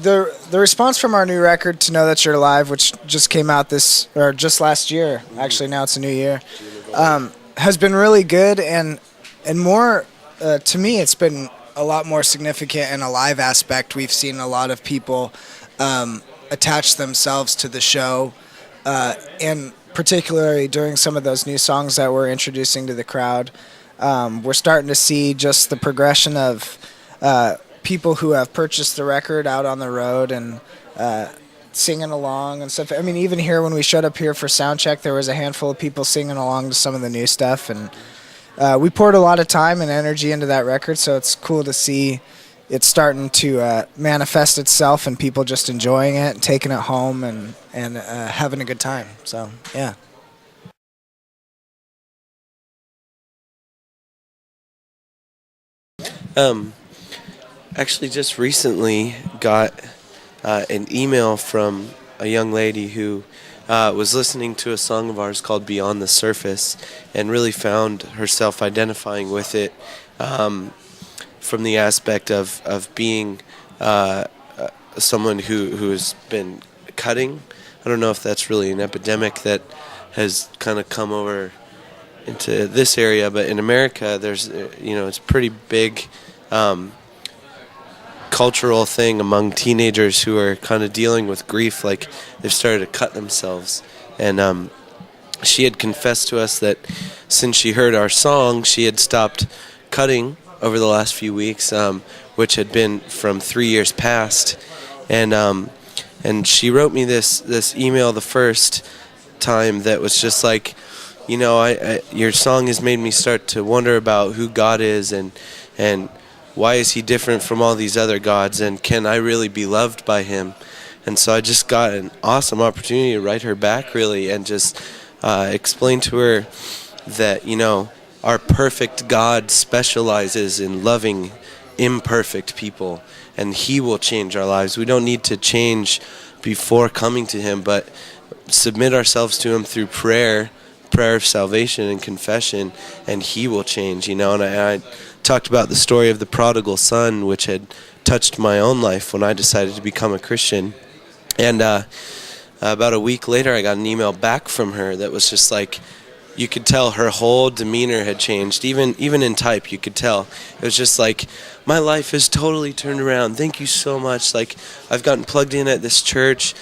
The response from our new record, "To Know That You're Alive," which just came out just last year. Actually, now it's a new year. Has been really good and more. To me, it's been a lot more significant in a live aspect. We've seen a lot of people attach themselves to the show, and particularly during some of those new songs that we're introducing to the crowd. We're starting to see just the progression of people who have purchased the record out on the road and singing along and stuff. I mean, even here when we showed up here for sound check, there was a handful of people singing along to some of the new stuff, and we poured a lot of time and energy into that record. So it's cool to see it starting to manifest itself and people just enjoying it, and taking it home, and having a good time. So yeah. Actually, just recently got an email from a young lady who was listening to a song of ours called Beyond the Surface and really found herself identifying with it from the aspect of being someone who has been cutting. I don't know if that's really an epidemic that has kind of come over into this area, but in America, there's it's pretty big cultural thing among teenagers who are kind of dealing with grief, like they've started to cut themselves. And she had confessed to us that since she heard our song, she had stopped cutting over the last few weeks, which had been from 3 years past. And she wrote me this email the first time that was just like, your song has made me start to wonder about who God is and why is he different from all these other gods, and can I really be loved by him? And so I just got an awesome opportunity to write her back, really, and just explain to her that, our perfect God specializes in loving imperfect people, and he will change our lives. We don't need to change before coming to him, but submit ourselves to him through prayer of salvation and confession, and he will change, And I talked about the story of the prodigal son, which had touched my own life when I decided to become a Christian. And about a week later, I got an email back from her that was just like, you could tell her whole demeanor had changed. Even in type, you could tell. It was just like, my life has totally turned around. Thank you so much. Like, I've gotten plugged in at this church,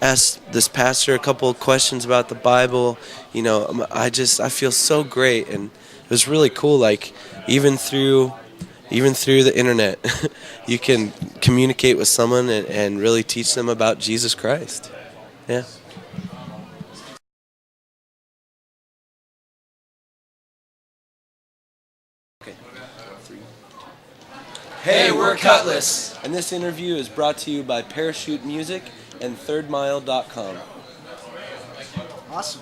asked this pastor a couple of questions about the Bible. I feel so great, and it was really cool. Like, even through the internet, you can communicate with someone and really teach them about Jesus Christ. Yeah. Okay. Hey, we're Kutless, and this interview is brought to you by Parachute Music and thirdmile.com. Awesome.